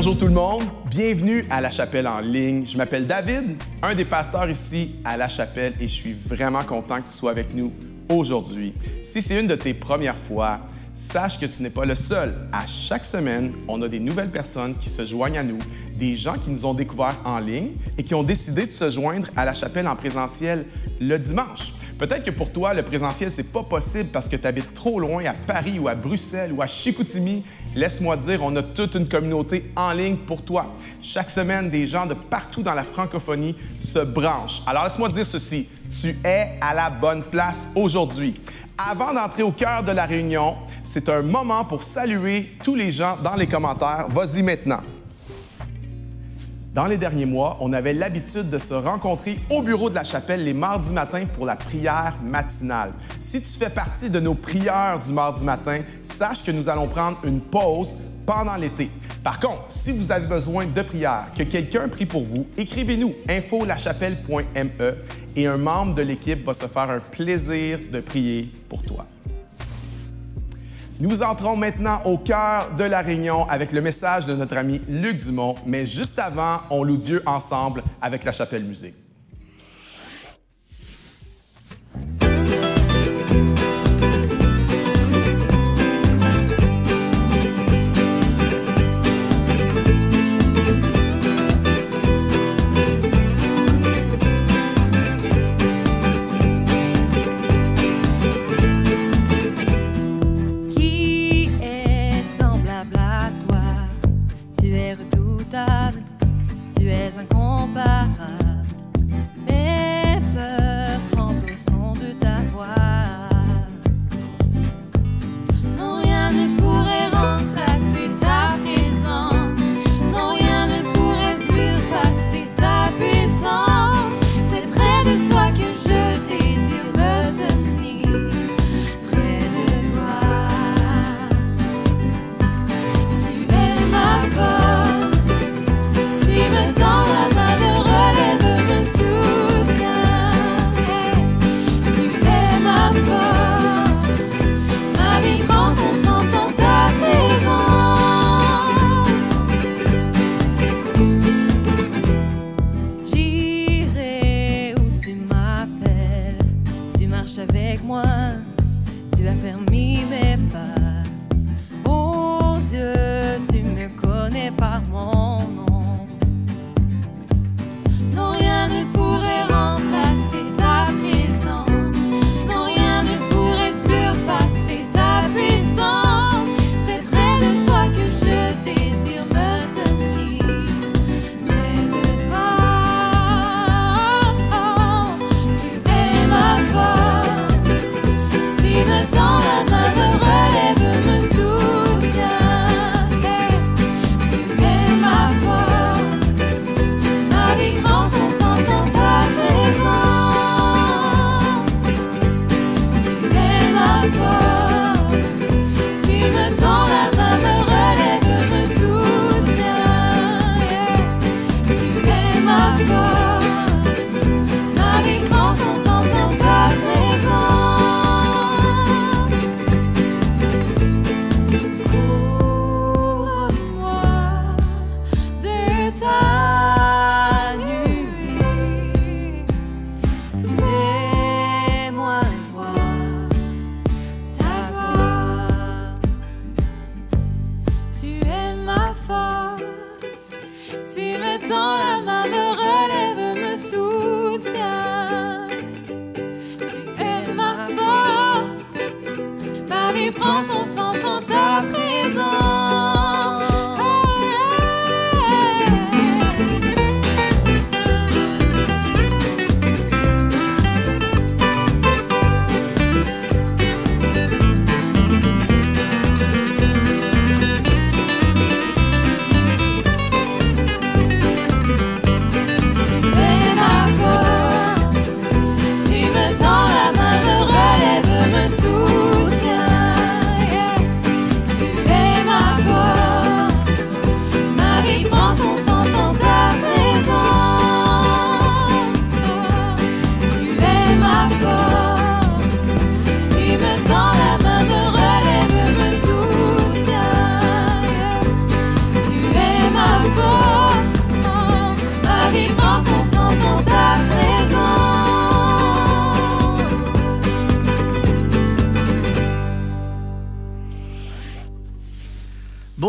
Bonjour tout le monde, bienvenue à La Chapelle en ligne. Je m'appelle David, un des pasteurs ici à La Chapelle et je suis vraiment content que tu sois avec nous aujourd'hui. Si c'est une de tes premières fois, sache que tu n'es pas le seul. À chaque semaine, on a des nouvelles personnes qui se joignent à nous, des gens qui nous ont découverts en ligne et qui ont décidé de se joindre à La Chapelle en présentiel le dimanche. Peut-être que pour toi, le présentiel, c'est pas possible parce que tu habites trop loin à Paris ou à Bruxelles ou à Chicoutimi. Laisse-moi te dire, on a toute une communauté en ligne pour toi. Chaque semaine, des gens de partout dans la francophonie se branchent. Alors, laisse-moi te dire ceci, tu es à la bonne place aujourd'hui. Avant d'entrer au cœur de la réunion, c'est un moment pour saluer tous les gens dans les commentaires. Vas-y maintenant. Dans les derniers mois, on avait l'habitude de se rencontrer au bureau de la chapelle les mardis matins pour la prière matinale. Si tu fais partie de nos prières du mardi matin, sache que nous allons prendre une pause pendant l'été. Par contre, si vous avez besoin de prière, que quelqu'un prie pour vous, écrivez-nous info-lachapelle.me et un membre de l'équipe va se faire un plaisir de prier pour toi. Nous entrons maintenant au cœur de la réunion avec le message de notre ami Luc Dumont, mais juste avant, on loue Dieu ensemble avec la Chapelle Musique. Tu es incomparable.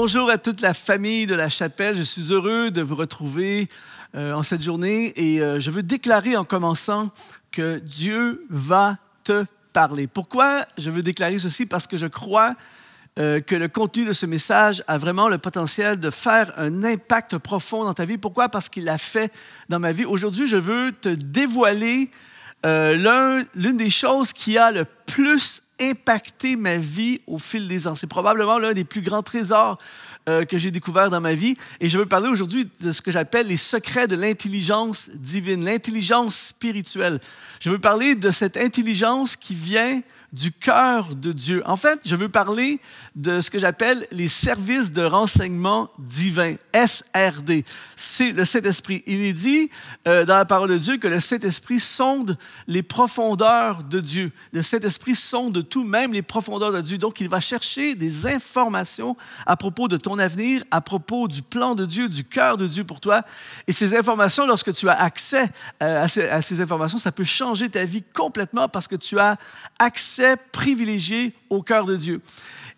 Bonjour à toute la famille de la chapelle. Je suis heureux de vous retrouver en cette journée et je veux déclarer en commençant que Dieu va te parler. Pourquoi je veux déclarer ceci? Parce que je crois que le contenu de ce message a vraiment le potentiel de faire un impact profond dans ta vie. Pourquoi? Parce qu'il l'a fait dans ma vie. Aujourd'hui, je veux te dévoiler l'une des choses qui a le plus impacté ma vie au fil des ans. C'est probablement l'un des plus grands trésors que j'ai découvert dans ma vie. Et je veux parler aujourd'hui de ce que j'appelle les secrets de l'intelligence divine, l'intelligence spirituelle. Je veux parler de cette intelligence qui vient du cœur de Dieu. En fait, je veux parler de ce que j'appelle les services de renseignement divin, SRD. C'est le Saint-Esprit. Il est dit dans la parole de Dieu que le Saint-Esprit sonde les profondeurs de Dieu. Le Saint-Esprit sonde tout, même les profondeurs de Dieu. Donc, il va chercher des informations à propos de ton avenir, à propos du plan de Dieu, du cœur de Dieu pour toi. Et ces informations, lorsque tu as accès à ces informations, ça peut changer ta vie complètement parce que tu as accès privilégié au cœur de Dieu.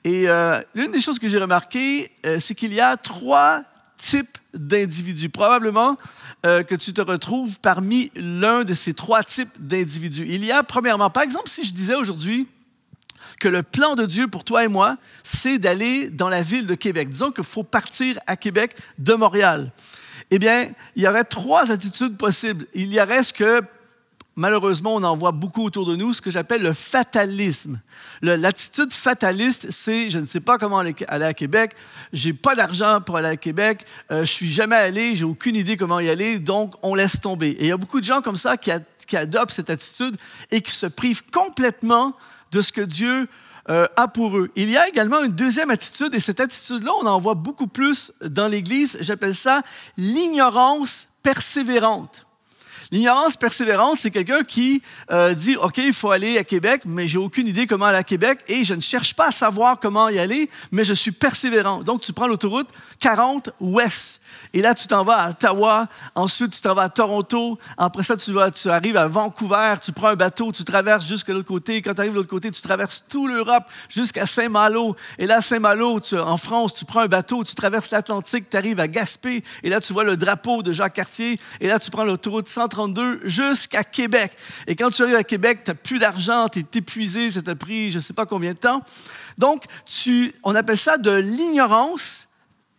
Et l'une des choses que j'ai remarquées, c'est qu'il y a 3 types d'individus. Probablement que tu te retrouves parmi l'un de ces 3 types d'individus. Il y a, premièrement, par exemple, si je disais aujourd'hui que le plan de Dieu pour toi et moi, c'est d'aller dans la ville de Québec. Disons qu'il faut partir à Québec de Montréal. Eh bien, il y aurait 3 attitudes possibles. Il y aurait ce que malheureusement, on en voit beaucoup autour de nous, ce que j'appelle le fatalisme. L'attitude fataliste, c'est « je ne sais pas comment aller à Québec, je n'ai pas d'argent pour aller à Québec, je ne suis jamais allé, je n'ai aucune idée comment y aller, donc on laisse tomber ». Et il y a beaucoup de gens comme ça qui adoptent cette attitude et qui se privent complètement de ce que Dieu a pour eux. Il y a également une deuxième attitude, et cette attitude-là, on en voit beaucoup plus dans l'Église, j'appelle ça l'ignorance persévérante. L'ignorance persévérante, c'est quelqu'un qui dit « OK, il faut aller à Québec, mais j'ai aucune idée comment aller à Québec et je ne cherche pas à savoir comment y aller, mais je suis persévérant. » Donc, tu prends l'autoroute 40 ouest et là, tu t'en vas à Ottawa, ensuite, tu t'en vas à Toronto, après ça, tu arrives à Vancouver, tu prends un bateau, tu traverses jusqu'à l'autre côté. Quand tu arrives de l'autre côté, tu traverses toute l'Europe jusqu'à Saint-Malo. Et là, Saint-Malo, en France, tu prends un bateau, tu traverses l'Atlantique, tu arrives à Gaspé et là, tu vois le drapeau de Jacques-Cartier et là, tu prends l'autoroute 132 jusqu'à Québec. Et quand tu arrives à Québec, tu n'as plus d'argent, tu es épuisé, ça t'a pris je ne sais pas combien de temps. Donc, on appelle ça de l'ignorance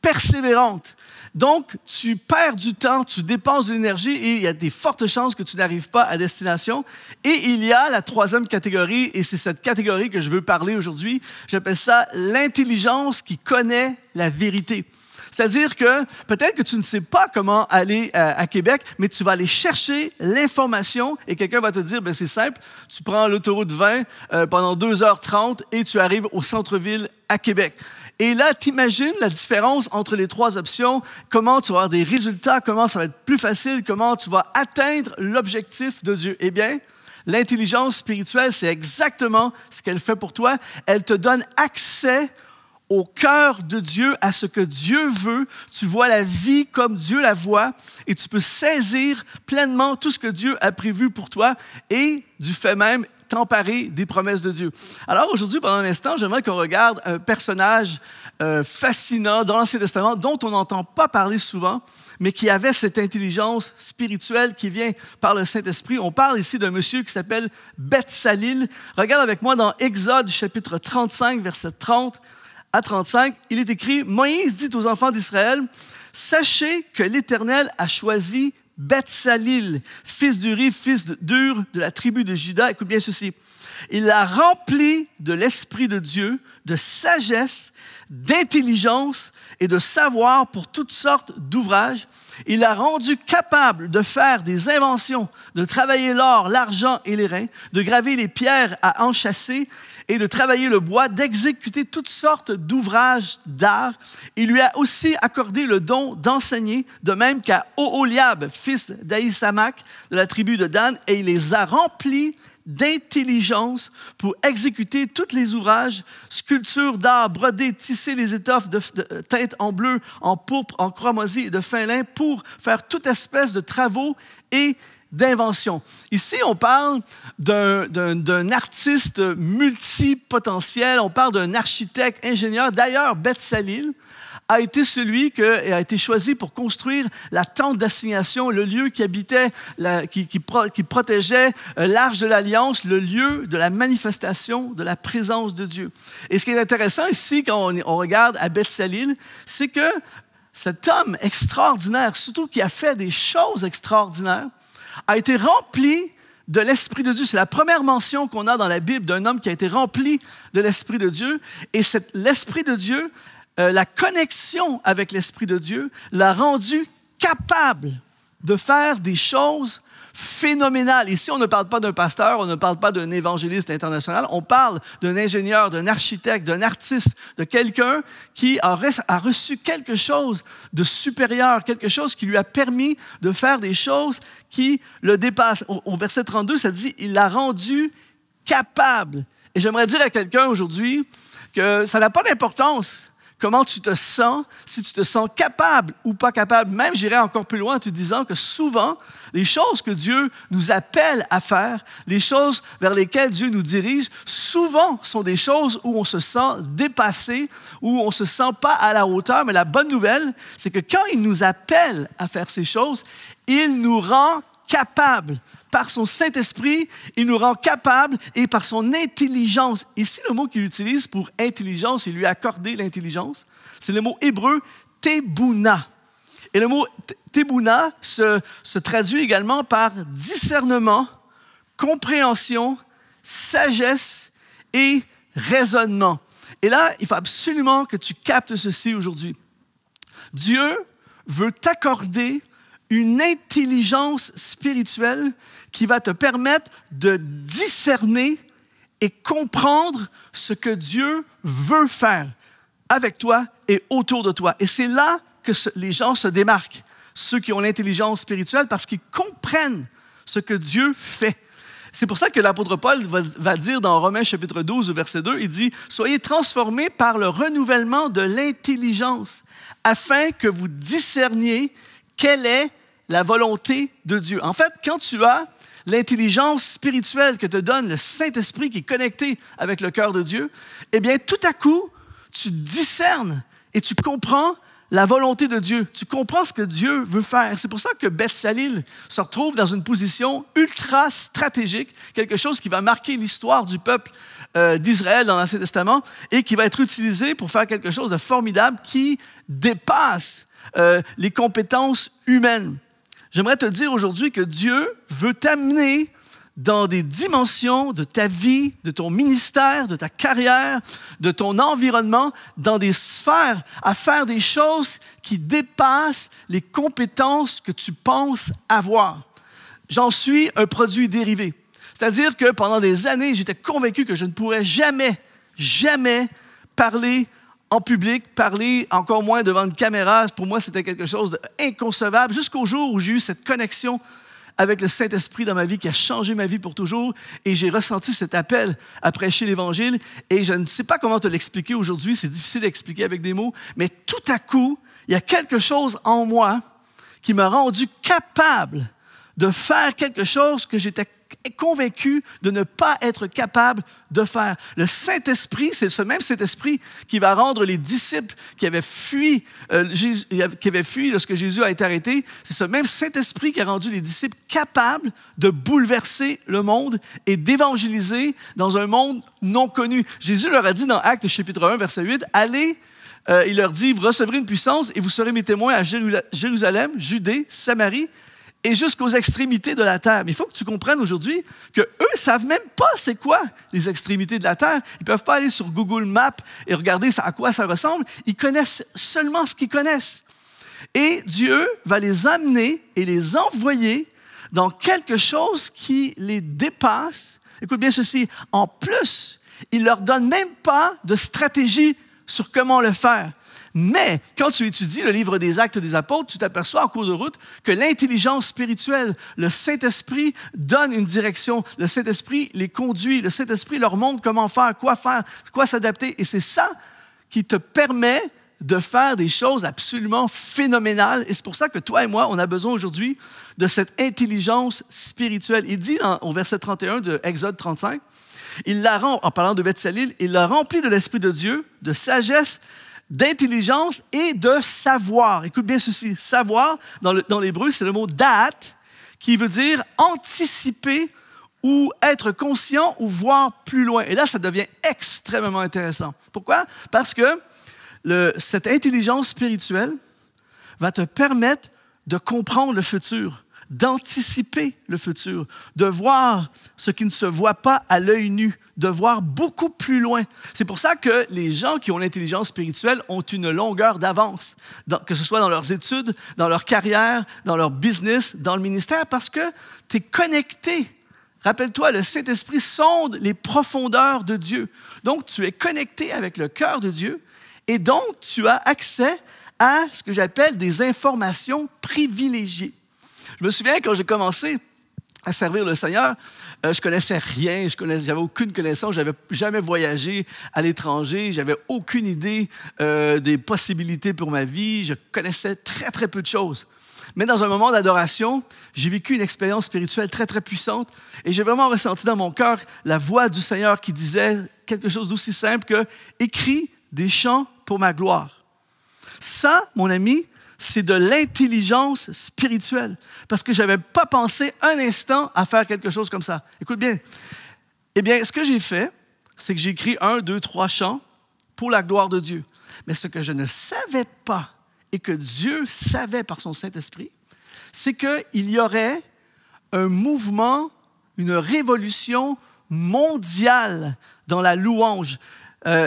persévérante. Donc, tu perds du temps, tu dépenses de l'énergie et il y a des fortes chances que tu n'arrives pas à destination. Et il y a la 3e catégorie, et c'est cette catégorie que je veux parler aujourd'hui. J'appelle ça l'intelligence qui connaît la vérité. C'est-à-dire que peut-être que tu ne sais pas comment aller à Québec, mais tu vas aller chercher l'information et quelqu'un va te dire, ben c'est simple, tu prends l'autoroute 20 pendant 2h30 et tu arrives au centre-ville à Québec. Et là, t'imagines la différence entre les 3 options, comment tu vas avoir des résultats, comment ça va être plus facile, comment tu vas atteindre l'objectif de Dieu. Eh bien, l'intelligence spirituelle, c'est exactement ce qu'elle fait pour toi. Elle te donne accès au cœur de Dieu, à ce que Dieu veut. Tu vois la vie comme Dieu la voit et tu peux saisir pleinement tout ce que Dieu a prévu pour toi et du fait même t'emparer des promesses de Dieu. Alors aujourd'hui, pendant un instant, j'aimerais qu'on regarde un personnage fascinant dans l'Ancien Testament dont on n'entend pas parler souvent, mais qui avait cette intelligence spirituelle qui vient par le Saint-Esprit. On parle ici d'un monsieur qui s'appelle Beth-Salil. Regarde avec moi dans Exode, chapitre 35, verset 30 à 35. Il est écrit, Moïse dit aux enfants d'Israël, « Sachez que l'Éternel a choisi Beth-Salil, fils d'Uri, fils d'Ur, de la tribu de Juda. » Écoute bien ceci. Il l'a rempli de l'Esprit de Dieu, de sagesse, d'intelligence et de savoir pour toutes sortes d'ouvrages. Il l'a rendu capable de faire des inventions, de travailler l'or, l'argent et les reins, de graver les pierres à enchâsser et de travailler le bois, d'exécuter toutes sortes d'ouvrages d'art. Il lui a aussi accordé le don d'enseigner, de même qu'à Oholiab, fils d'Ahisamach, de la tribu de Dan, et il les a remplis d'intelligence pour exécuter tous les ouvrages, sculptures d'art, broder, tisser les étoffes de teinte en bleu, en pourpre, en cramoisi et de fin lin, pour faire toute espèce de travaux et d'invention. Ici, on parle d'un artiste multipotentiel, on parle d'un architecte, ingénieur. D'ailleurs, Beth-Salil a été celui qui a été choisi pour construire la tente d'assignation, le lieu qui habitait, qui protégeait l'Arche de l'Alliance, le lieu de la manifestation de la présence de Dieu. Et ce qui est intéressant ici, quand on regarde à Beth-Salil, c'est que cet homme extraordinaire, surtout qui a fait des choses extraordinaires, a été rempli de l'Esprit de Dieu. C'est la première mention qu'on a dans la Bible d'un homme qui a été rempli de l'Esprit de Dieu. Et l'Esprit de Dieu, la connexion avec l'Esprit de Dieu l'a rendu capable de faire des choses phénoménales. Ici, on ne parle pas d'un pasteur, on ne parle pas d'un évangéliste international, on parle d'un ingénieur, d'un architecte, d'un artiste, de quelqu'un qui a reçu quelque chose de supérieur, quelque chose qui lui a permis de faire des choses qui le dépassent. Au verset 32, ça dit « Il l'a rendu capable ». Et j'aimerais dire à quelqu'un aujourd'hui que ça n'a pas d'importance comment tu te sens, si tu te sens capable ou pas capable. Même, j'irai encore plus loin en te disant que souvent, les choses que Dieu nous appelle à faire, les choses vers lesquelles Dieu nous dirige, souvent sont des choses où on se sent dépassé, où on ne se sent pas à la hauteur. Mais la bonne nouvelle, c'est que quand il nous appelle à faire ces choses, il nous rend capables. Par son Saint-Esprit, il nous rend capables et par son intelligence. Ici, le mot qu'il utilise pour intelligence, il lui a accordé l'intelligence, c'est le mot hébreu « tebouna ». Et le mot « tebouna » se traduit également par discernement, compréhension, sagesse et raisonnement. Et là, il faut absolument que tu captes ceci aujourd'hui. Dieu veut t'accorder une intelligence spirituelle qui va te permettre de discerner et comprendre ce que Dieu veut faire avec toi et autour de toi. Et c'est là que les gens se démarquent, ceux qui ont l'intelligence spirituelle, parce qu'ils comprennent ce que Dieu fait. C'est pour ça que l'apôtre Paul va dire dans Romains chapitre 12, verset 2, il dit « Soyez transformés par le renouvellement de l'intelligence, afin que vous discerniez quelle est la volonté de Dieu. » En fait, quand tu as l'intelligence spirituelle que te donne le Saint-Esprit qui est connecté avec le cœur de Dieu, eh bien, tout à coup, tu discernes et tu comprends la volonté de Dieu. Tu comprends ce que Dieu veut faire. C'est pour ça que Beth-Salil se retrouve dans une position ultra stratégique, quelque chose qui va marquer l'histoire du peuple d'Israël dans l'Ancien Testament et qui va être utilisé pour faire quelque chose de formidable qui dépasse les compétences humaines. J'aimerais te dire aujourd'hui que Dieu veut t'amener dans des dimensions de ta vie, de ton ministère, de ta carrière, de ton environnement, dans des sphères, à faire des choses qui dépassent les compétences que tu penses avoir. J'en suis un produit dérivé. C'est-à-dire que pendant des années, j'étais convaincu que je ne pourrais jamais parler en public, parler encore moins devant une caméra. Pour moi, c'était quelque chose d'inconcevable, jusqu'au jour où j'ai eu cette connexion avec le Saint-Esprit dans ma vie qui a changé ma vie pour toujours. Et j'ai ressenti cet appel à prêcher l'Évangile. Et je ne sais pas comment te l'expliquer aujourd'hui, c'est difficile d'expliquer avec des mots, mais tout à coup, il y a quelque chose en moi qui m'a rendu capable de faire quelque chose que j'étais convaincu de ne pas être capable de faire. Le Saint-Esprit, c'est ce même Saint-Esprit qui va rendre les disciples qui avaient fui lorsque Jésus a été arrêté, c'est ce même Saint-Esprit qui a rendu les disciples capables de bouleverser le monde et d'évangéliser dans un monde non connu. Jésus leur a dit dans Actes chapitre 1, verset 8, « Allez, il leur dit, vous recevrez une puissance et vous serez mes témoins à Jérusalem, Judée, Samarie, et jusqu'aux extrémités de la terre. » Mais il faut que tu comprennes aujourd'hui qu'eux ne savent même pas c'est quoi les extrémités de la terre. Ils ne peuvent pas aller sur Google Maps et regarder à quoi ça ressemble. Ils connaissent seulement ce qu'ils connaissent. Et Dieu va les amener et les envoyer dans quelque chose qui les dépasse. Écoute bien ceci. En plus, il ne leur donne même pas de stratégie sur comment le faire. Mais quand tu étudies le livre des Actes des Apôtres, tu t'aperçois en cours de route que l'intelligence spirituelle, le Saint-Esprit donne une direction, le Saint-Esprit les conduit, le Saint-Esprit leur montre comment faire, quoi s'adapter. Et c'est ça qui te permet de faire des choses absolument phénoménales. Et c'est pour ça que toi et moi, on a besoin aujourd'hui de cette intelligence spirituelle. Il dit au verset 31 de Exode 35, il la rend, en parlant de Beth-Salil, il l'a rempli de l'Esprit de Dieu, de sagesse, d'intelligence et de savoir. Écoute bien ceci, savoir, dans l'hébreu, c'est le mot « da'at », qui veut dire anticiper ou être conscient ou voir plus loin. Et là, ça devient extrêmement intéressant. Pourquoi? Parce que cette intelligence spirituelle va te permettre de comprendre le futur, d'anticiper le futur, de voir ce qui ne se voit pas à l'œil nu, de voir beaucoup plus loin. C'est pour ça que les gens qui ont l'intelligence spirituelle ont une longueur d'avance, que ce soit dans leurs études, dans leur carrière, dans leur business, dans le ministère, parce que tu es connecté. Rappelle-toi, le Saint-Esprit sonde les profondeurs de Dieu. Donc, tu es connecté avec le cœur de Dieu et donc, tu as accès à ce que j'appelle des informations privilégiées. Je me souviens, quand j'ai commencé à servir le Seigneur, je connaissais rien, j'avais aucune connaissance, je n'avais jamais voyagé à l'étranger, j'avais aucune idée des possibilités pour ma vie, je connaissais très, très peu de choses. Mais dans un moment d'adoration, j'ai vécu une expérience spirituelle très, très puissante et j'ai vraiment ressenti dans mon cœur la voix du Seigneur qui disait quelque chose d'aussi simple que « Écris des chants pour ma gloire ». Ça, mon ami, c'est de l'intelligence spirituelle. Parce que je n'avais pas pensé un instant à faire quelque chose comme ça. Écoute bien. Eh bien, ce que j'ai fait, c'est que j'ai écrit 1, 2, 3 chants pour la gloire de Dieu. Mais ce que je ne savais pas et que Dieu savait par son Saint-Esprit, c'est qu'il y aurait un mouvement, une révolution mondiale dans la louange.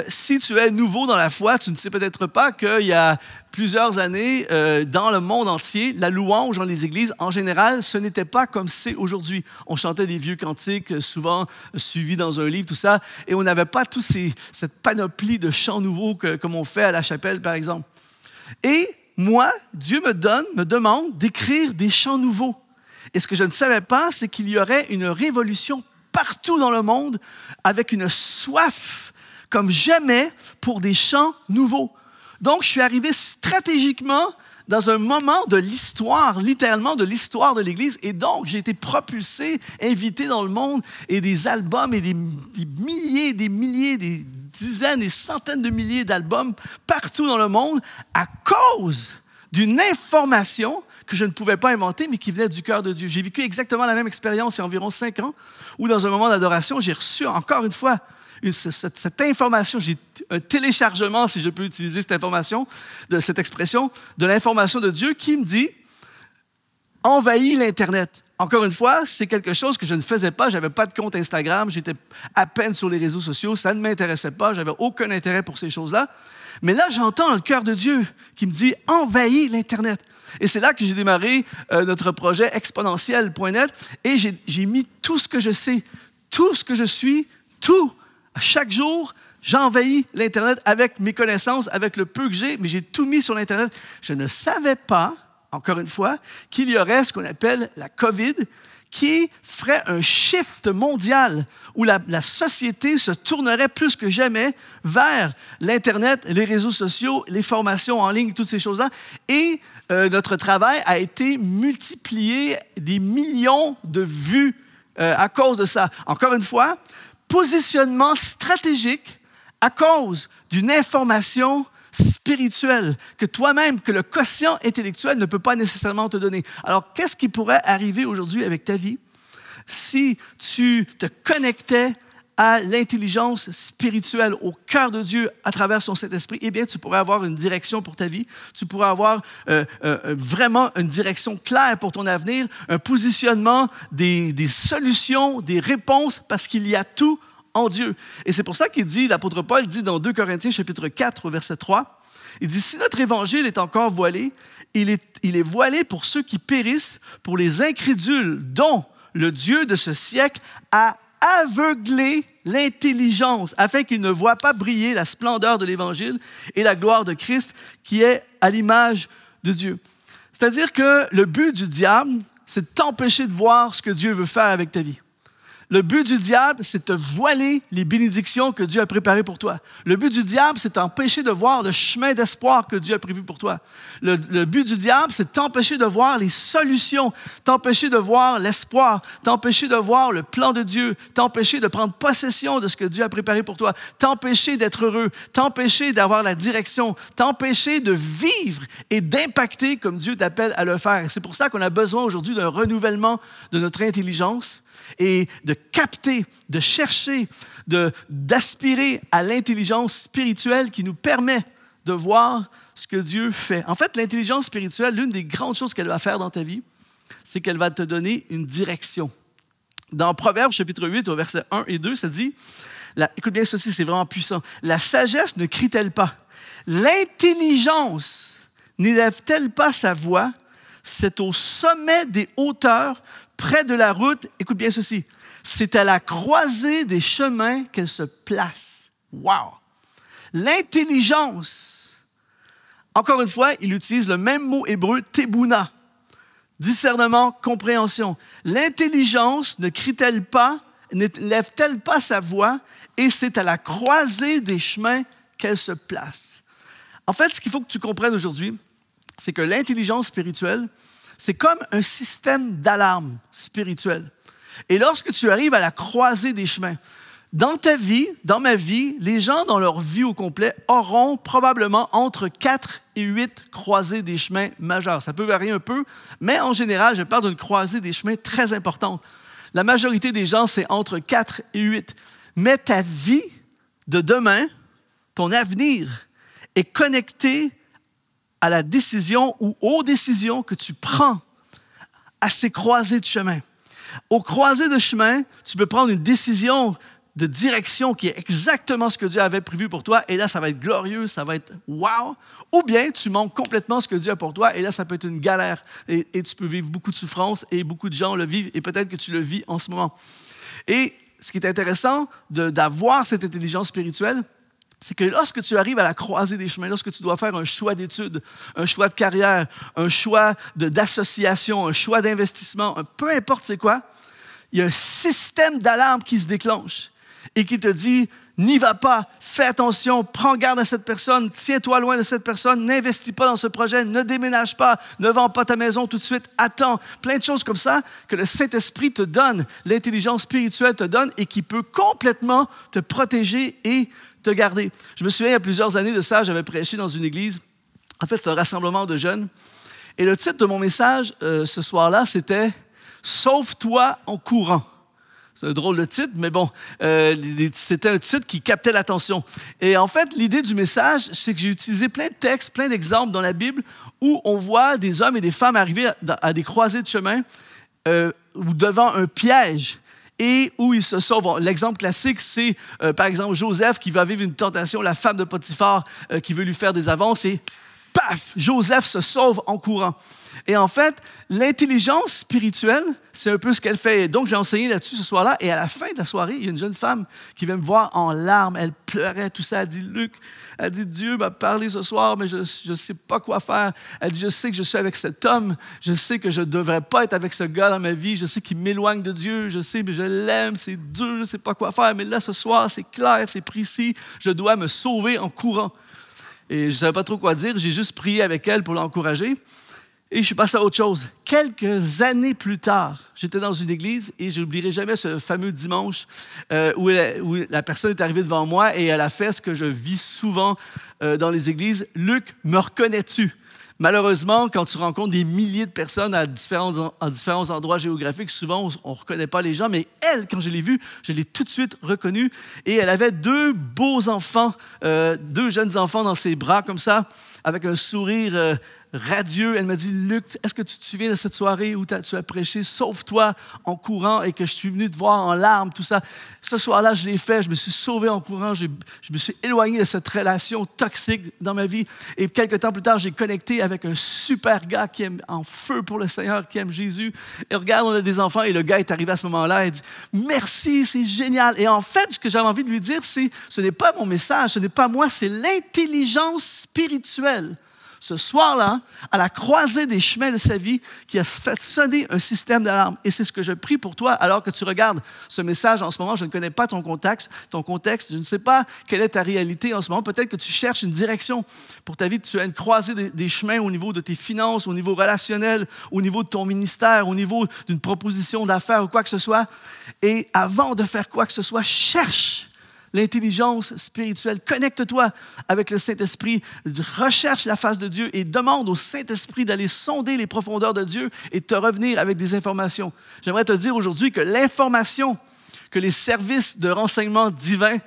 Si tu es nouveau dans la foi, tu ne sais peut-être pas qu'il y a plusieurs années, dans le monde entier, la louange dans les églises, en général, ce n'était pas comme c'est aujourd'hui. On chantait des vieux cantiques, souvent suivis dans un livre, tout ça, et on n'avait pas toute cette panoplie de chants nouveaux comme on fait à la chapelle, par exemple. Et moi, Dieu me demande d'écrire des chants nouveaux. Et ce que je ne savais pas, c'est qu'il y aurait une révolution partout dans le monde avec une soif comme jamais pour des chants nouveaux. Donc, je suis arrivé stratégiquement dans un moment de l'histoire, littéralement de l'histoire de l'Église, et donc j'ai été propulsé, invité dans le monde, et des albums, et des milliers, des dizaines, des centaines de milliers d'albums partout dans le monde à cause d'une information que je ne pouvais pas inventer, mais qui venait du cœur de Dieu. J'ai vécu exactement la même expérience il y a environ 5 ans, où dans un moment d'adoration, j'ai reçu encore une fois cette information, j'ai un téléchargement, si je peux utiliser cette information, de cette expression, de l'information de Dieu qui me dit « Envahis l'Internet ». Encore une fois, c'est quelque chose que je ne faisais pas. Je n'avais pas de compte Instagram, j'étais à peine sur les réseaux sociaux, ça ne m'intéressait pas, je n'avais aucun intérêt pour ces choses-là. Mais là, j'entends le cœur de Dieu qui me dit « Envahis l'Internet ». Et c'est là que j'ai démarré notre projet exponentiel.net et j'ai mis tout ce que je sais, tout ce que je suis, tout. Chaque jour, j'envahis l'Internet avec mes connaissances, avec le peu que j'ai, mais j'ai tout mis sur l'Internet. Je ne savais pas, encore une fois, qu'il y aurait ce qu'on appelle la COVID, qui ferait un shift mondial où la société se tournerait plus que jamais vers l'Internet, les réseaux sociaux, les formations en ligne, toutes ces choses-là. Et notre travail a été multiplié des millions de vues à cause de ça. Encore une fois, positionnement stratégique à cause d'une information spirituelle que toi-même, que le quotient intellectuel ne peut pas nécessairement te donner. Alors, qu'est-ce qui pourrait arriver aujourd'hui avec ta vie si tu te connectais à l'intelligence spirituelle, au cœur de Dieu à travers son Saint-Esprit? Eh bien, tu pourrais avoir une direction pour ta vie, tu pourrais avoir vraiment une direction claire pour ton avenir, un positionnement, des solutions, des réponses, parce qu'il y a tout en Dieu. Et c'est pour ça qu'il dit, l'apôtre Paul dit dans 2 Corinthiens chapitre 4, au verset 3, il dit « Si notre évangile est encore voilé, il est voilé pour ceux qui périssent, pour les incrédules dont le Dieu de ce siècle a aveugler l'intelligence afin qu'ils ne voient pas briller la splendeur de l'Évangile et la gloire de Christ qui est à l'image de Dieu. » C'est-à-dire que le but du diable, c'est de t'empêcher de voir ce que Dieu veut faire avec ta vie. Le but du diable, c'est de te voiler les bénédictions que Dieu a préparées pour toi. Le but du diable, c'est de t'empêcher de voir le chemin d'espoir que Dieu a prévu pour toi. Le but du diable, c'est de t'empêcher de voir les solutions, t'empêcher de voir l'espoir, t'empêcher de voir le plan de Dieu, t'empêcher de prendre possession de ce que Dieu a préparé pour toi, t'empêcher d'être heureux, t'empêcher d'avoir la direction, t'empêcher de vivre et d'impacter comme Dieu t'appelle à le faire. C'est pour ça qu'on a besoin aujourd'hui d'un renouvellement de notre intelligence et de capter, de chercher, d'aspirer à l'intelligence spirituelle qui nous permet de voir ce que Dieu fait. En fait, l'intelligence spirituelle, l'une des grandes choses qu'elle va faire dans ta vie, c'est qu'elle va te donner une direction. Dans Proverbes, chapitre 8, au verset 1 et 2, ça dit, écoute bien ceci, c'est vraiment puissant, « La sagesse ne crie-t-elle pas? L'intelligence n'élève-t-elle pas sa voix? C'est au sommet des hauteurs, près de la route, écoute bien ceci, c'est à la croisée des chemins qu'elle se place. » Wow! L'intelligence, encore une fois, il utilise le même mot hébreu, tebouna, discernement, compréhension. L'intelligence ne crie-t-elle pas, n'élève-t-elle pas sa voix, et c'est à la croisée des chemins qu'elle se place. En fait, ce qu'il faut que tu comprennes aujourd'hui, c'est que l'intelligence spirituelle, c'est comme un système d'alarme spirituel. Et lorsque tu arrives à la croisée des chemins, dans ta vie, dans ma vie, les gens dans leur vie au complet auront probablement entre 4 et 8 croisées des chemins majeurs. Ça peut varier un peu, mais en général, je parle d'une croisée des chemins très importante. La majorité des gens, c'est entre 4 et 8. Mais ta vie de demain, ton avenir, est connecté à la décision ou aux décisions que tu prends à ces croisées de chemin. Aux croisées de chemin, tu peux prendre une décision de direction qui est exactement ce que Dieu avait prévu pour toi, et là, ça va être glorieux, ça va être wow, ou bien tu manques complètement ce que Dieu a pour toi, et là, ça peut être une galère, et tu peux vivre beaucoup de souffrance, et beaucoup de gens le vivent, et peut-être que tu le vis en ce moment. Et ce qui est intéressant d'avoir cette intelligence spirituelle, c'est que lorsque tu arrives à la croisée des chemins, lorsque tu dois faire un choix d'études, un choix de carrière, un choix d'association, un choix d'investissement, peu importe c'est quoi, il y a un système d'alarme qui se déclenche et qui te dit « N'y va pas, fais attention, prends garde à cette personne, tiens-toi loin de cette personne, n'investis pas dans ce projet, ne déménage pas, ne vends pas ta maison tout de suite, attends. » Plein de choses comme ça que le Saint-Esprit te donne, l'intelligence spirituelle te donne et qui peut complètement te protéger et te garder. Je me souviens, il y a plusieurs années de ça, j'avais prêché dans une église. En fait, c'est un rassemblement de jeunes. Et le titre de mon message ce soir-là, c'était « Sauve-toi en courant ». C'est un drôle de titre, mais bon, c'était un titre qui captait l'attention. Et en fait, l'idée du message, c'est que j'ai utilisé plein de textes, plein d'exemples dans la Bible où on voit des hommes et des femmes arriver à des croisées de chemin ou devant un piège et où ils se sauvent. L'exemple classique, c'est par exemple Joseph qui va vivre une tentation, la femme de Potiphar qui veut lui faire des avances et paf, Joseph se sauve en courant. Et en fait, l'intelligence spirituelle, c'est un peu ce qu'elle fait. Et donc, j'ai enseigné là-dessus ce soir-là. Et à la fin de la soirée, il y a une jeune femme qui vient me voir en larmes. Elle pleurait, tout ça. Elle dit, Luc, elle dit, Dieu m'a parlé ce soir, mais je ne sais pas quoi faire. Elle dit, je sais que je suis avec cet homme. Je sais que je ne devrais pas être avec ce gars dans ma vie. Je sais qu'il m'éloigne de Dieu. Je sais, mais je l'aime. C'est dur, je ne sais pas quoi faire. Mais là, ce soir, c'est clair, c'est précis. Je dois me sauver en courant. Et je ne savais pas trop quoi dire. J'ai juste prié avec elle pour l'encourager. Et je suis passé à autre chose. Quelques années plus tard, j'étais dans une église et je n'oublierai jamais ce fameux dimanche où la personne est arrivée devant moi et elle a fait ce que je vis souvent dans les églises. « Luc, me reconnais-tu? » Malheureusement, quand tu rencontres des milliers de personnes à différents endroits géographiques, souvent, on ne reconnaît pas les gens, mais elle, quand je l'ai vue, je l'ai tout de suite reconnue. Et elle avait deux beaux enfants, deux jeunes enfants dans ses bras, comme ça, avec un sourire radieux. Elle m'a dit, Luc, est-ce que tu te souviens de cette soirée où tu as prêché « Sauve-toi en courant » et que je suis venu te voir en larmes, tout ça. Ce soir-là, je l'ai fait, je me suis sauvé en courant, je me suis éloigné de cette relation toxique dans ma vie. Et quelques temps plus tard, j'ai connecté avec un super gars qui aime en feu pour le Seigneur, qui aime Jésus. Et regarde, on a des enfants et le gars est arrivé à ce moment-là et dit « Merci, c'est génial ». Et en fait, ce que j'avais envie de lui dire, c'est ce n'est pas mon message, ce n'est pas moi, c'est l'intelligence spirituelle ce soir-là, à la croisée des chemins de sa vie, qui a fait sonner un système d'alarme. Et c'est ce que je prie pour toi alors que tu regardes ce message en ce moment. Je ne connais pas ton contexte, je ne sais pas quelle est ta réalité en ce moment. Peut-être que tu cherches une direction pour ta vie, tu as une croisée des chemins au niveau de tes finances, au niveau relationnel, au niveau de ton ministère, au niveau d'une proposition d'affaires ou quoi que ce soit. Et avant de faire quoi que ce soit, cherche l'intelligence spirituelle. Connecte-toi avec le Saint-Esprit, recherche la face de Dieu et demande au Saint-Esprit d'aller sonder les profondeurs de Dieu et de te revenir avec des informations. J'aimerais te dire aujourd'hui que l'information que les services de renseignement divin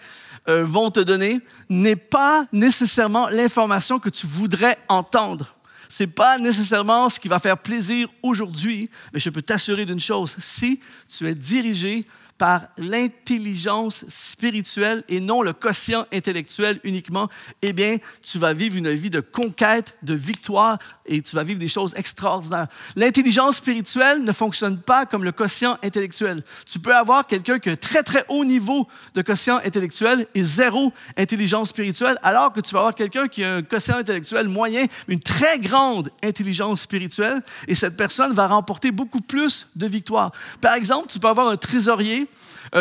vont te donner n'est pas nécessairement l'information que tu voudrais entendre. Ce n'est pas nécessairement ce qui va faire plaisir aujourd'hui, mais je peux t'assurer d'une chose, si tu es dirigé par l'intelligence spirituelle et non le quotient intellectuel uniquement, eh bien, tu vas vivre une vie de conquête, de victoire et tu vas vivre des choses extraordinaires. L'intelligence spirituelle ne fonctionne pas comme le quotient intellectuel. Tu peux avoir quelqu'un qui a un très, très haut niveau de quotient intellectuel et zéro intelligence spirituelle, alors que tu vas avoir quelqu'un qui a un quotient intellectuel moyen, une très grande intelligence spirituelle, et cette personne va remporter beaucoup plus de victoires. Par exemple, tu peux avoir un trésorier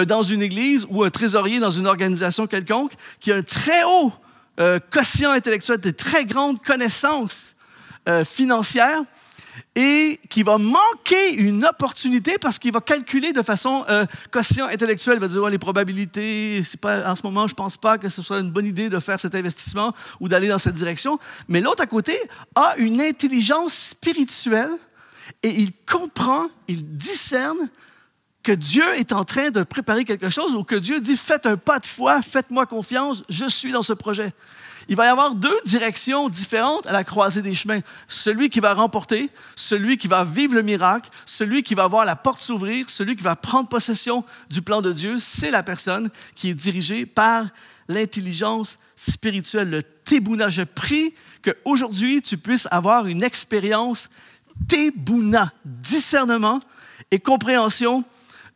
dans une église ou un trésorier dans une organisation quelconque qui a un très haut quotient intellectuel, des très grandes connaissances financières et qui va manquer une opportunité parce qu'il va calculer de façon quotient intellectuel. Il va dire, ouais, les probabilités, c'est pas, en ce moment, je ne pense pas que ce soit une bonne idée de faire cet investissement ou d'aller dans cette direction. Mais l'autre à côté a une intelligence spirituelle et il comprend, il discerne que Dieu est en train de préparer quelque chose ou que Dieu dit « Faites un pas de foi, faites-moi confiance, je suis dans ce projet ». Il va y avoir deux directions différentes à la croisée des chemins. Celui qui va remporter, celui qui va vivre le miracle, celui qui va voir la porte s'ouvrir, celui qui va prendre possession du plan de Dieu, c'est la personne qui est dirigée par l'intelligence spirituelle, le Tebouna. Je prie qu'aujourd'hui, tu puisses avoir une expérience Tebouna, discernement et compréhension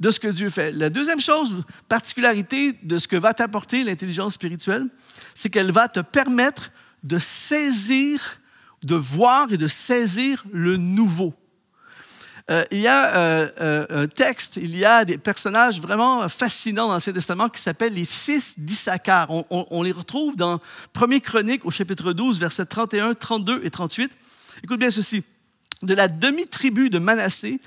de ce que Dieu fait. La deuxième chose, particularité de ce que va t'apporter l'intelligence spirituelle, c'est qu'elle va te permettre de saisir, de voir et de saisir le nouveau. Il y a un texte, il y a des personnages vraiment fascinants dans l'Ancien Testament qui s'appellent les fils d'Issachar. On les retrouve dans 1er Chronique au chapitre 12, versets 31, 32 et 38. Écoute bien ceci. De la demi-tribu de Manassé,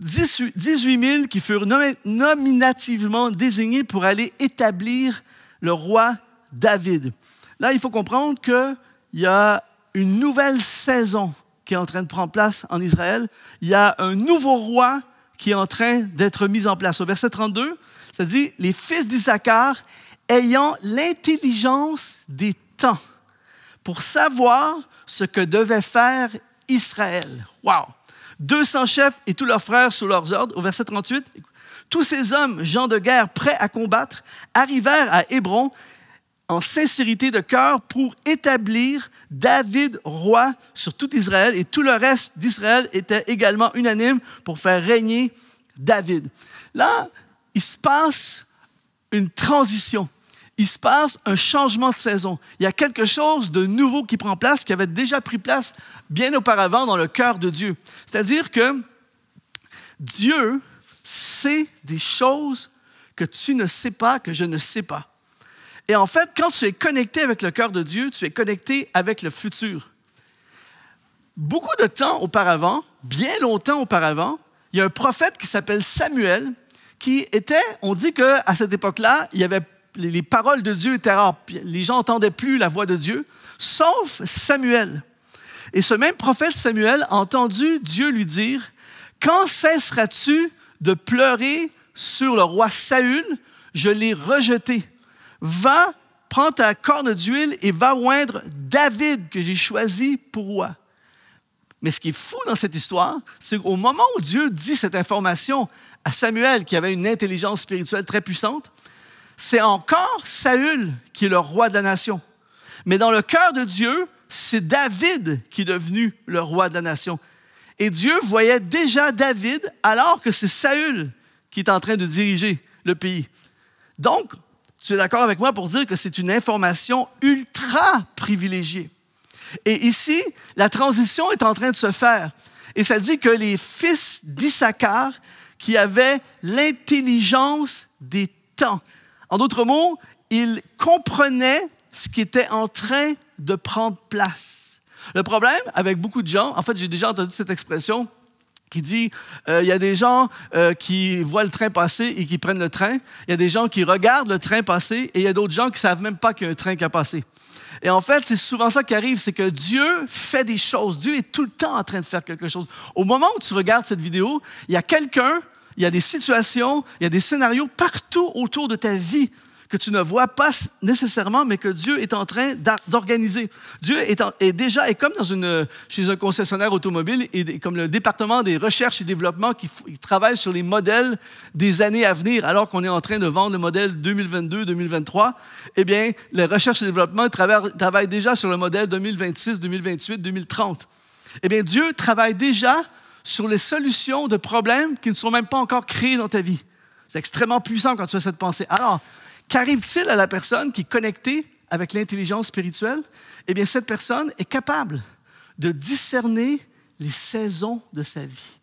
18 000 qui furent nominativement désignés pour aller établir le roi David. Là, il faut comprendre qu'il y a une nouvelle saison qui est en train de prendre place en Israël. Il y a un nouveau roi qui est en train d'être mis en place. Au verset 32, ça dit « Les fils d'Issachar ayant l'intelligence des temps pour savoir ce que devait faire Israël. » Wow! 200 chefs et tous leurs frères sous leurs ordres. Au verset 38, tous ces hommes, gens de guerre prêts à combattre, arrivèrent à Hébron en sincérité de cœur pour établir David roi sur tout Israël. Et tout le reste d'Israël était également unanime pour faire régner David. Là, il se passe une transition. Il se passe un changement de saison. Il y a quelque chose de nouveau qui prend place, qui avait déjà pris place bien auparavant dans le cœur de Dieu. C'est-à-dire que Dieu sait des choses que tu ne sais pas, que je ne sais pas. Et en fait, quand tu es connecté avec le cœur de Dieu, tu es connecté avec le futur. Beaucoup de temps auparavant, bien longtemps auparavant, il y a un prophète qui s'appelle Samuel, qui était, on dit qu'à cette époque-là, il y avait les paroles de Dieu étaient rares. Les gens n'entendaient plus la voix de Dieu, sauf Samuel. Et ce même prophète Samuel a entendu Dieu lui dire « Quand cesseras-tu de pleurer sur le roi Saül? Je l'ai rejeté. Va, prends ta corne d'huile et va oindre David que j'ai choisi pour roi. » Mais ce qui est fou dans cette histoire, c'est qu'au moment où Dieu dit cette information à Samuel, qui avait une intelligence spirituelle très puissante, c'est encore Saül qui est le roi de la nation. Mais dans le cœur de Dieu, c'est David qui est devenu le roi de la nation. Et Dieu voyait déjà David alors que c'est Saül qui est en train de diriger le pays. Donc, tu es d'accord avec moi pour dire que c'est une information ultra privilégiée. Et ici, la transition est en train de se faire. Et ça dit que les fils d'Issachar qui avaient l'intelligence des temps. En d'autres mots, ils comprenaient ce qui était en train de prendre place. Le problème avec beaucoup de gens, en fait, j'ai déjà entendu cette expression qui dit, il y a des gens qui voient le train passer et qui prennent le train. Il y a des gens qui regardent le train passer et il y a d'autres gens qui ne savent même pas qu'il y a un train qui a passé. Et en fait, c'est souvent ça qui arrive, c'est que Dieu fait des choses. Dieu est tout le temps en train de faire quelque chose. Au moment où tu regardes cette vidéo, il y a quelqu'un, il y a des situations, il y a des scénarios partout autour de ta vie que tu ne vois pas nécessairement, mais que Dieu est en train d'organiser. Dieu est déjà comme chez un concessionnaire automobile, et comme le département des recherches et développement qui travaille sur les modèles des années à venir, alors qu'on est en train de vendre le modèle 2022-2023. Eh bien, les recherches et développement travaillent déjà sur le modèle 2026, 2028, 2030. Eh bien, Dieu travaille déjà sur les solutions de problèmes qui ne sont même pas encore créés dans ta vie. C'est extrêmement puissant quand tu as cette pensée. Alors, qu'arrive-t-il à la personne qui est connectée avec l'intelligence spirituelle? Eh bien, cette personne est capable de discerner les saisons de sa vie.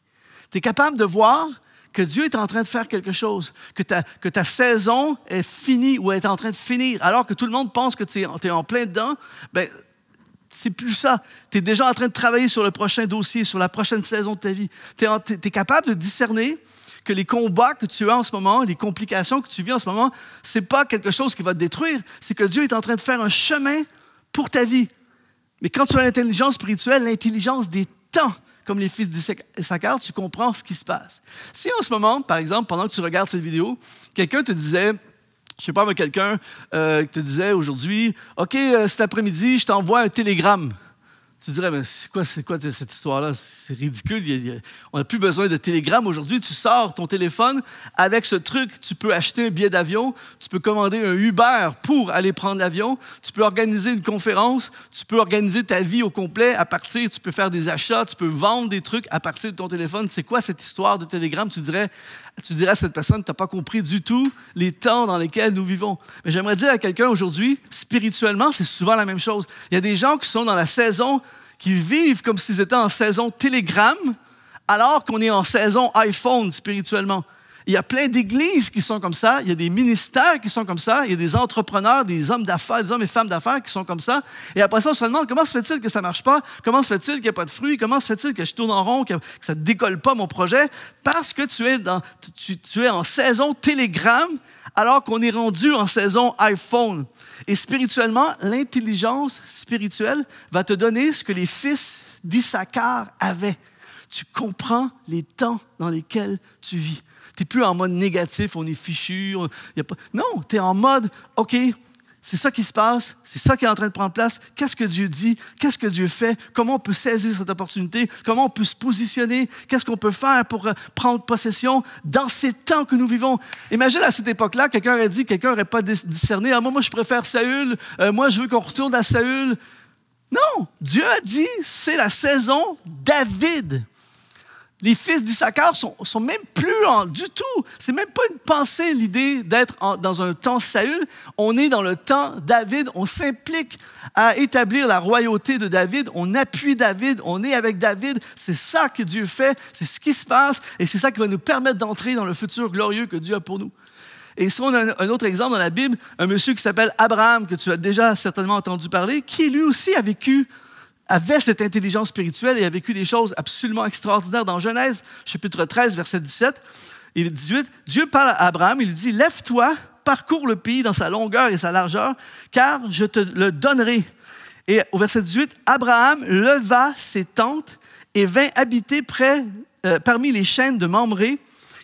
Tu es capable de voir que Dieu est en train de faire quelque chose, que ta saison est finie ou est en train de finir, alors que tout le monde pense que tu es en plein dedans. Bien, c'est plus ça. Tu es déjà en train de travailler sur le prochain dossier, sur la prochaine saison de ta vie. Tu es capable de discerner que les combats que tu as en ce moment, les complications que tu vis en ce moment, ce n'est pas quelque chose qui va te détruire, c'est que Dieu est en train de faire un chemin pour ta vie. Mais quand tu as l'intelligence spirituelle, l'intelligence des temps, comme les fils d'Issachar, tu comprends ce qui se passe. Si en ce moment, par exemple, pendant que tu regardes cette vidéo, quelqu'un te disait, je ne sais pas, mais quelqu'un te disait aujourd'hui, « OK, cet après-midi, je t'envoie un télégramme. » Tu dirais, mais c'est quoi cette histoire-là? C'est ridicule. On n'a plus besoin de télégramme. Aujourd'hui, tu sors ton téléphone. Avec ce truc, tu peux acheter un billet d'avion. Tu peux commander un Uber pour aller prendre l'avion. Tu peux organiser une conférence. Tu peux organiser ta vie au complet à partir. Tu peux faire des achats. Tu peux vendre des trucs à partir de ton téléphone. C'est quoi cette histoire de télégramme? Tu dirais à cette personne, tu n'as pas compris du tout les temps dans lesquels nous vivons. Mais j'aimerais dire à quelqu'un aujourd'hui, spirituellement, c'est souvent la même chose. Il y a des gens qui sont dans la saison, qui vivent comme s'ils étaient en saison télégramme, alors qu'on est en saison iPhone spirituellement. Il y a plein d'églises qui sont comme ça, il y a des ministères qui sont comme ça, il y a des entrepreneurs, des hommes d'affaires, des hommes et femmes d'affaires qui sont comme ça. Et après ça, on se demande, comment se fait-il que ça ne marche pas? Comment se fait-il qu'il n'y a pas de fruits? Comment se fait-il que je tourne en rond, que ça ne décolle pas mon projet? Parce que tu es en saison télégramme, alors qu'on est rendu en saison iPhone. Et spirituellement, l'intelligence spirituelle va te donner ce que les fils d'Issachar avaient. Tu comprends les temps dans lesquels tu vis. Tu n'es plus en mode négatif, on est fichu. Non, tu es en mode, OK, c'est ça qui se passe, c'est ça qui est en train de prendre place. Qu'est-ce que Dieu dit? Qu'est-ce que Dieu fait? Comment on peut saisir cette opportunité? Comment on peut se positionner? Qu'est-ce qu'on peut faire pour prendre possession dans ces temps que nous vivons? Imagine à cette époque-là, quelqu'un n'aurait pas discerné, moi je préfère Saül, moi je veux qu'on retourne à Saül. Non, Dieu a dit, c'est la saison David. Les fils d'Issachar sont même plus du tout. C'est même pas une pensée, l'idée d'être dans un temps Saül. On est dans le temps David. On s'implique à établir la royauté de David. On appuie David. On est avec David. C'est ça que Dieu fait. C'est ce qui se passe. Et c'est ça qui va nous permettre d'entrer dans le futur glorieux que Dieu a pour nous. Et si on a un autre exemple dans la Bible, un monsieur qui s'appelle Abraham, que tu as déjà certainement entendu parler, qui lui aussi avait cette intelligence spirituelle et a vécu des choses absolument extraordinaires. Dans Genèse, chapitre 13, verset 17 et 18, Dieu parle à Abraham, il lui dit « Lève-toi, parcours le pays dans sa longueur et sa largeur, car je te le donnerai. » Et au verset 18, Abraham leva ses tentes et vint habiter parmi les chaînes de Mamré,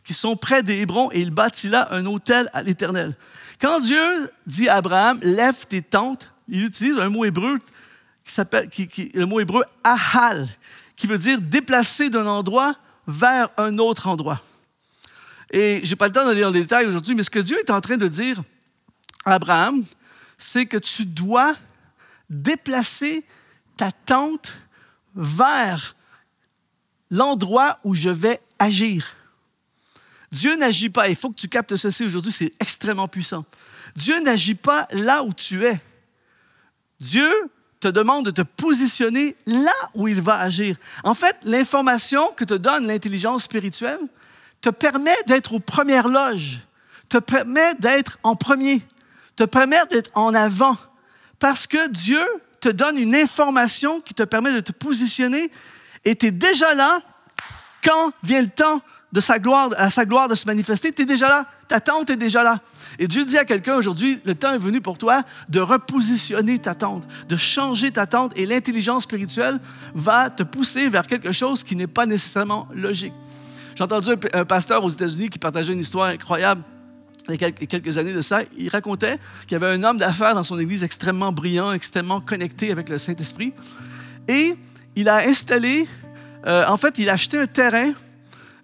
qui sont près d'Hébron, et il bâtit là un autel à l'Éternel. Quand Dieu dit à Abraham « Lève tes tentes », il utilise un mot hébreu le mot hébreu « ahal », qui veut dire déplacer d'un endroit vers un autre endroit. Et je n'ai pas le temps de lire les détails aujourd'hui, mais ce que Dieu est en train de dire à Abraham, c'est que tu dois déplacer ta tente vers l'endroit où je vais agir. Dieu n'agit pas, il faut que tu captes ceci aujourd'hui, c'est extrêmement puissant. Dieu n'agit pas là où tu es. Dieu te demande de te positionner là où il va agir. En fait, l'information que te donne l'intelligence spirituelle te permet d'être aux premières loges, te permet d'être en premier, te permet d'être en avant, parce que Dieu te donne une information qui te permet de te positionner et tu es déjà là quand vient le temps de sa gloire de se manifester. Tu es déjà là, ta tente est déjà là. Et Dieu dit à quelqu'un aujourd'hui, le temps est venu pour toi de repositionner ta tente, de changer ta tente et l'intelligence spirituelle va te pousser vers quelque chose qui n'est pas nécessairement logique. J'ai entendu un pasteur aux États-Unis qui partageait une histoire incroyable il y a quelques années de ça. Il racontait qu'il y avait un homme d'affaires dans son église extrêmement brillant, extrêmement connecté avec le Saint-Esprit. Et il a installé, il a acheté un terrain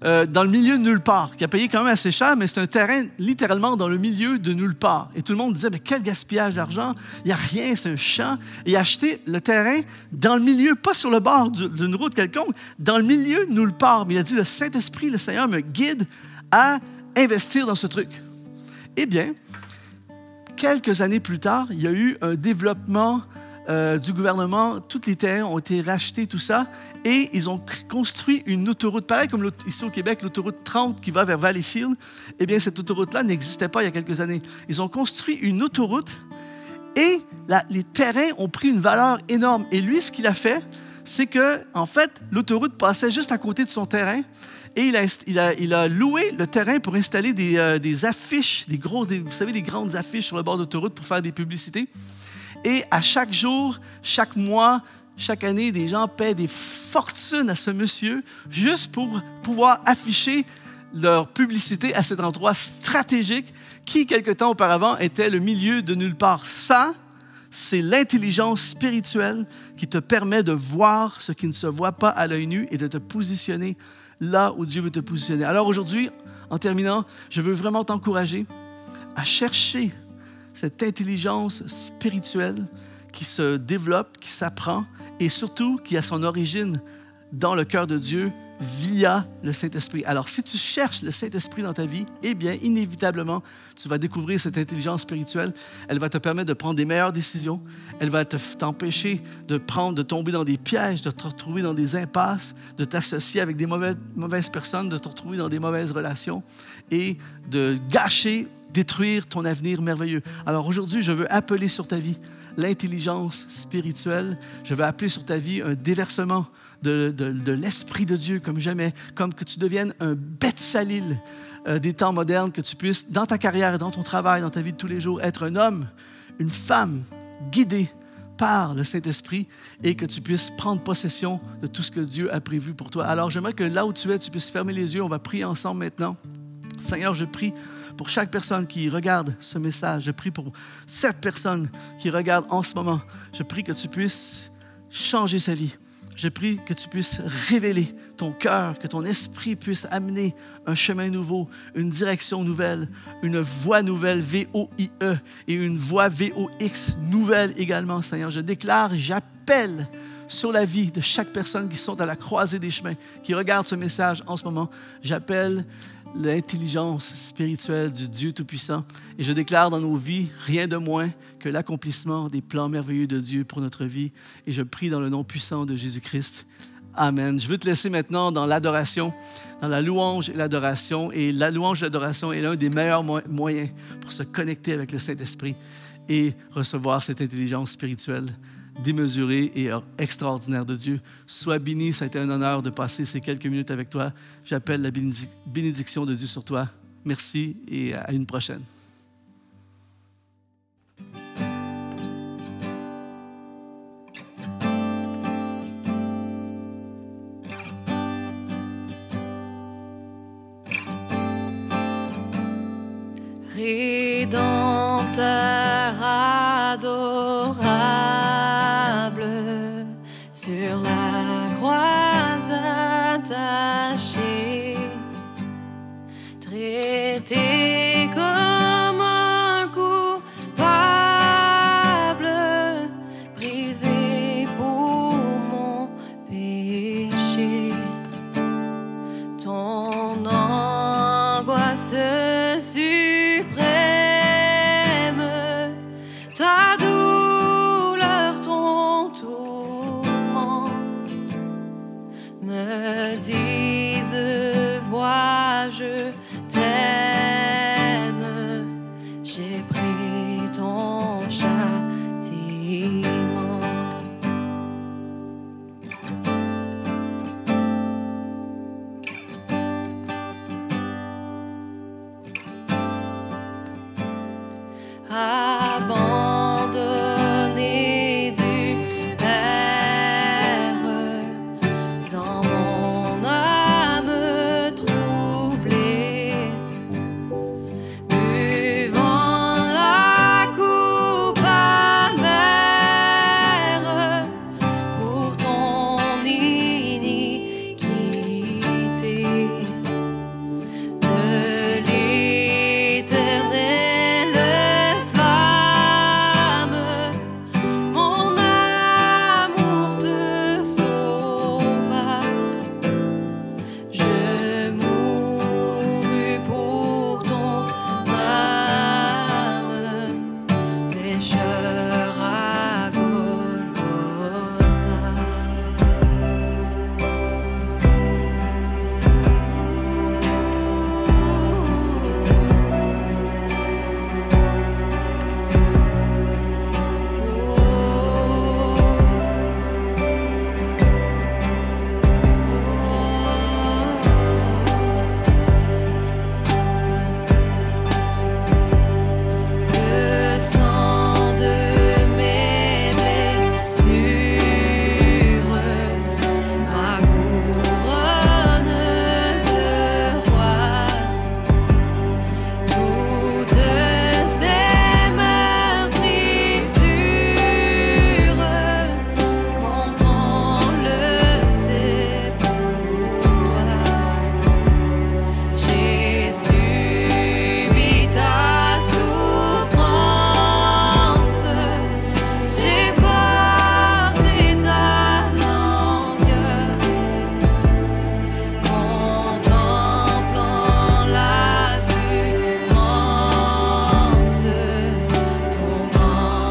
dans le milieu de nulle part, qui a payé quand même assez cher, mais c'est un terrain littéralement dans le milieu de nulle part. Et tout le monde disait, mais quel gaspillage d'argent, il n'y a rien, c'est un champ. Et il a acheté le terrain dans le milieu, pas sur le bord d'une route quelconque, dans le milieu de nulle part. Mais il a dit, le Saint-Esprit, le Seigneur me guide à investir dans ce truc. Eh bien, quelques années plus tard, il y a eu un développement du gouvernement, tous les terrains ont été rachetés, tout ça, et ils ont construit une autoroute, pareil comme ici au Québec, l'autoroute 30 qui va vers Valleyfield. Eh bien, cette autoroute-là n'existait pas il y a quelques années. Ils ont construit une autoroute et les terrains ont pris une valeur énorme. Et lui, ce qu'il a fait, c'est que, en fait, l'autoroute passait juste à côté de son terrain et il a loué le terrain pour installer des affiches, vous savez, des grandes affiches sur le bord d'autoroute pour faire des publicités. Et à chaque jour, chaque mois, chaque année, des gens paient des fortunes à ce monsieur juste pour pouvoir afficher leur publicité à cet endroit stratégique qui, quelque temps auparavant, était le milieu de nulle part. Ça, c'est l'intelligence spirituelle qui te permet de voir ce qui ne se voit pas à l'œil nu et de te positionner là où Dieu veut te positionner. Alors aujourd'hui, en terminant, je veux vraiment t'encourager à chercher cette intelligence spirituelle qui se développe, qui s'apprend et surtout qui a son origine dans le cœur de Dieu via le Saint-Esprit. Alors, si tu cherches le Saint-Esprit dans ta vie, eh bien, inévitablement, tu vas découvrir cette intelligence spirituelle. Elle va te permettre de prendre des meilleures décisions. Elle va t'empêcher de tomber dans des pièges, de te retrouver dans des impasses, de t'associer avec des mauvaises personnes, de te retrouver dans des mauvaises relations et de détruire ton avenir merveilleux. Alors aujourd'hui, je veux appeler sur ta vie l'intelligence spirituelle. Je veux appeler sur ta vie un déversement de l'Esprit de Dieu comme jamais, comme que tu deviennes un Beth-Salil des temps modernes, que tu puisses, dans ta carrière, dans ton travail, dans ta vie de tous les jours, être un homme, une femme guidée par le Saint-Esprit et que tu puisses prendre possession de tout ce que Dieu a prévu pour toi. Alors j'aimerais que là où tu es, tu puisses fermer les yeux. On va prier ensemble maintenant. Seigneur, je prie pour chaque personne qui regarde ce message. Je prie pour cette personne qui regarde en ce moment. Je prie que tu puisses changer sa vie. Je prie que tu puisses révéler ton cœur, que ton esprit puisse amener un chemin nouveau, une direction nouvelle, une voie nouvelle, V-O-I-E, et une voie V-O-X nouvelle également, Seigneur. Je déclare, j'appelle sur la vie de chaque personne qui sont à la croisée des chemins, qui regarde ce message en ce moment. J'appelle l'intelligence spirituelle du Dieu Tout-Puissant. Et je déclare dans nos vies rien de moins que l'accomplissement des plans merveilleux de Dieu pour notre vie. Et je prie dans le nom puissant de Jésus-Christ. Amen. Je veux te laisser maintenant dans l'adoration, dans la louange et l'adoration. Et la louange et l'adoration est l'un des meilleurs moyens pour se connecter avec le Saint-Esprit et recevoir cette intelligence spirituelle démesurée et extraordinaire de Dieu. Sois béni, ça a été un honneur de passer ces quelques minutes avec toi. J'appelle la bénédiction de Dieu sur toi. Merci et à une prochaine. Rédempteur adorable, sur la croix attachée, traité comme un coupable, brisé pour mon péché. Ton angoisse suprême me disent vois je t'aime, j'ai pris ton châtiment. Abandonné du Père, dans mon âme troublée, buvant la coupe amère pour ton iniquité. De l'éternelle flamme, mon amour te sauva. Je mourus pour ton âme, pécheur à le sang de mes blessures, ma couronne de roi, toutes ces meurtrissures, comprends-le, c'est pour toi. J'ai subi ta souffrance, j'ai porté ta langue, contemplant l'assurance, ton grand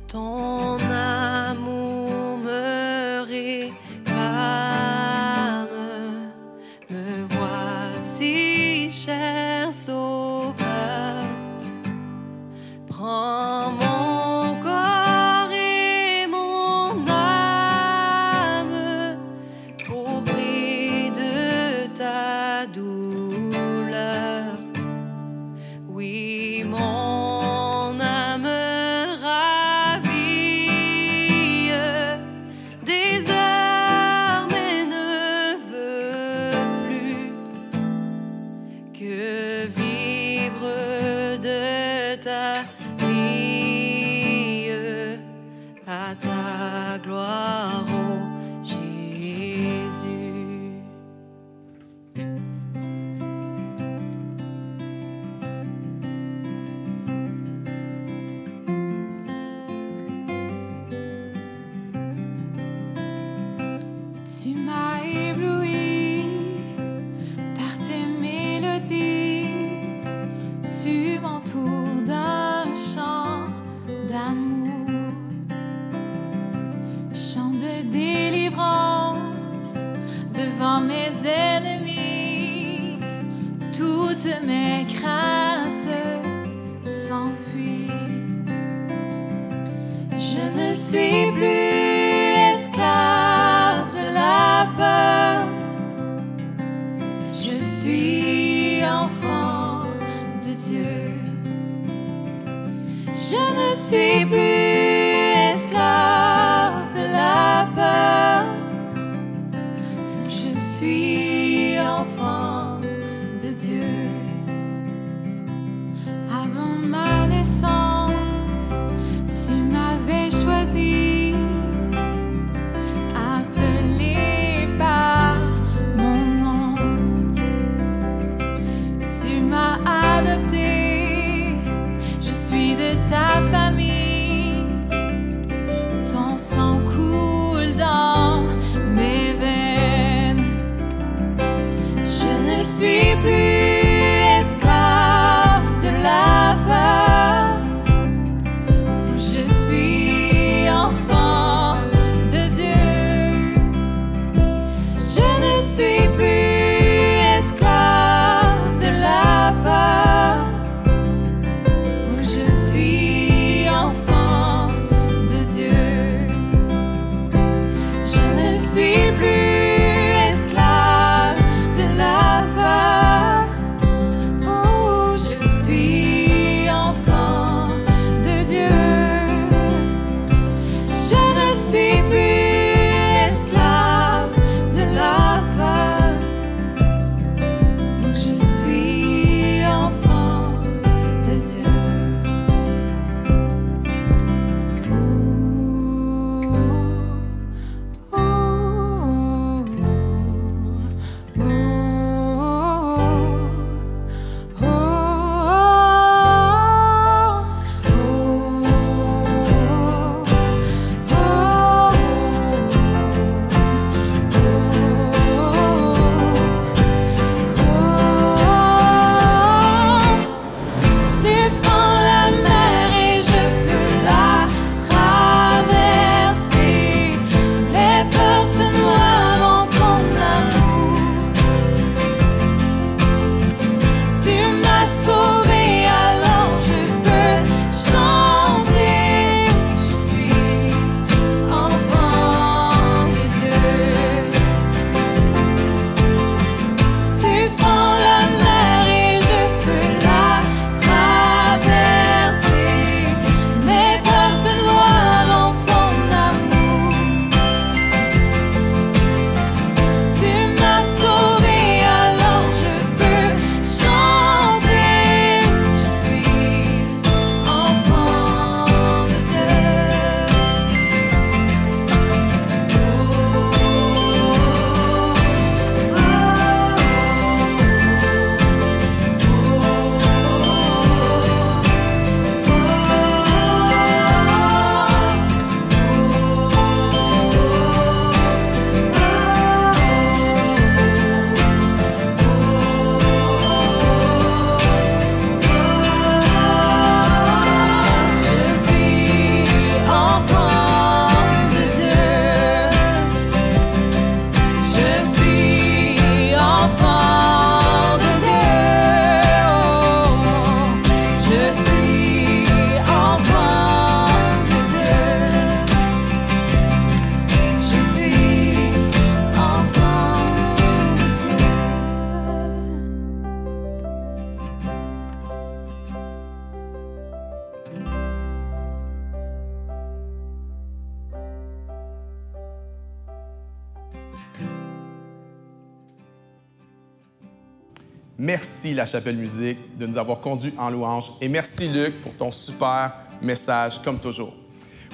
Ton amour me réclame, me voici, cher sauveur. Prends mon corps et mon âme pour prix de ta douleur. Oui, mon âme ravie désormais ne veut plus que vivre de ta vie à ta gloire, ô Jésus. Tu m'as ébloui par tes mélodies, tu m'entoures d'un chant d'amour. délivrance devant mes ennemis. Toutes mes craintes s'enfuient. Je ne suis plus esclave de la peur. Je suis enfant de Dieu. Je ne suis plus esclave de la peur. Je suis enfant de Dieu. Avant ma naissance, tu m'avais choisi, appelé par mon nom. Tu m'as adopté, je suis de ta famille. Ton sang coule dans mes veines. Je ne suis plus esclave de la peur. Je suis enfant de Dieu. Je ne suis plus esclave de la peur. Je suis enfant de Dieu. Je ne suis plus esclave de la peur. Oh, je suis enfant de Dieu. Je ne suis plus esclave de la peur. Oh, je suis enfant de Dieu. Merci La Chapelle Musique de nous avoir conduits en louange et merci Luc pour ton super message comme toujours.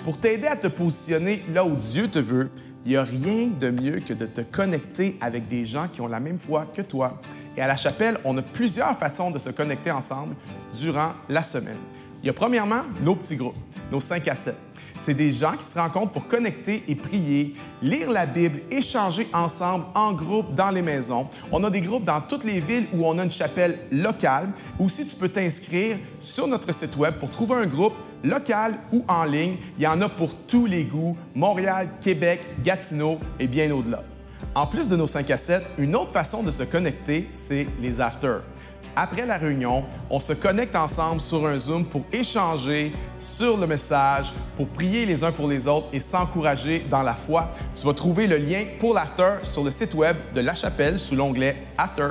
Pour t'aider à te positionner là où Dieu te veut, il n'y a rien de mieux que de te connecter avec des gens qui ont la même foi que toi. Et à La Chapelle, on a plusieurs façons de se connecter ensemble durant la semaine. Il y a premièrement nos petits groupes, nos 5 à 7. C'est des gens qui se rencontrent pour connecter et prier, lire la Bible, échanger ensemble en groupe dans les maisons. On a des groupes dans toutes les villes où on a une chapelle locale. Aussi, tu peux t'inscrire sur notre site web pour trouver un groupe local ou en ligne. Il y en a pour tous les goûts, Montréal, Québec, Gatineau et bien au-delà. En plus de nos 5 à 7, une autre façon de se connecter, c'est les afters. Après la réunion, on se connecte ensemble sur un Zoom pour échanger sur le message, pour prier les uns pour les autres et s'encourager dans la foi. Tu vas trouver le lien pour l'after sur le site web de La Chapelle sous l'onglet After.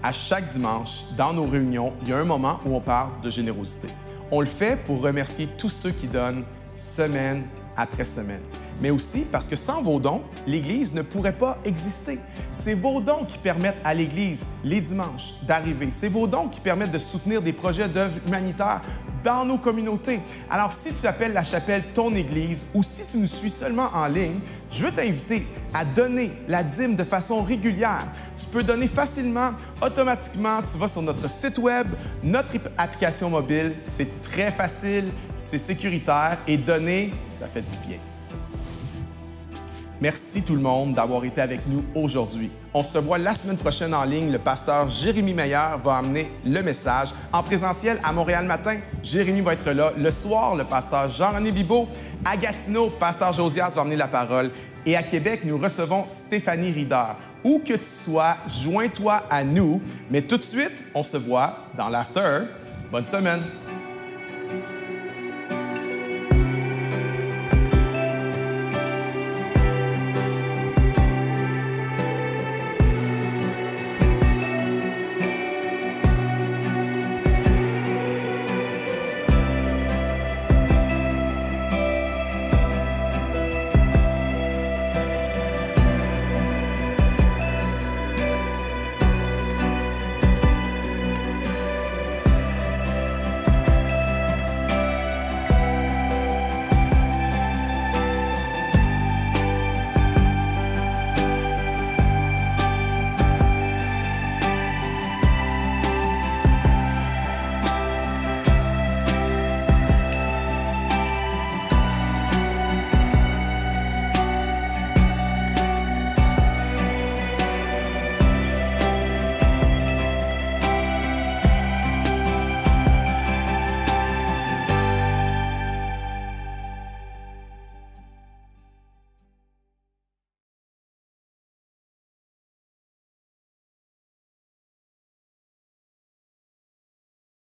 À chaque dimanche, dans nos réunions, il y a un moment où on parle de générosité. On le fait pour remercier tous ceux qui donnent semaine après semaine. Mais aussi parce que sans vos dons, l'Église ne pourrait pas exister. C'est vos dons qui permettent à l'Église, les dimanches, d'arriver. C'est vos dons qui permettent de soutenir des projets d'œuvre humanitaire dans nos communautés. Alors, si tu appelles La Chapelle ton Église ou si tu nous suis seulement en ligne, je veux t'inviter à donner la dîme de façon régulière. Tu peux donner facilement, automatiquement. Tu vas sur notre site web, notre application mobile. C'est très facile, c'est sécuritaire et donner, ça fait du bien. Merci tout le monde d'avoir été avec nous aujourd'hui. On se revoit la semaine prochaine en ligne. Le pasteur Jérémy Meyer va amener le message. En présentiel à Montréal matin, Jérémy va être là. Le soir, le pasteur Jean-René Bibeau. À Gatineau, pasteur Josias va amener la parole. Et à Québec, nous recevons Stéphanie Rieder. Où que tu sois, joins-toi à nous. Mais tout de suite, on se voit dans l'after. Bonne semaine!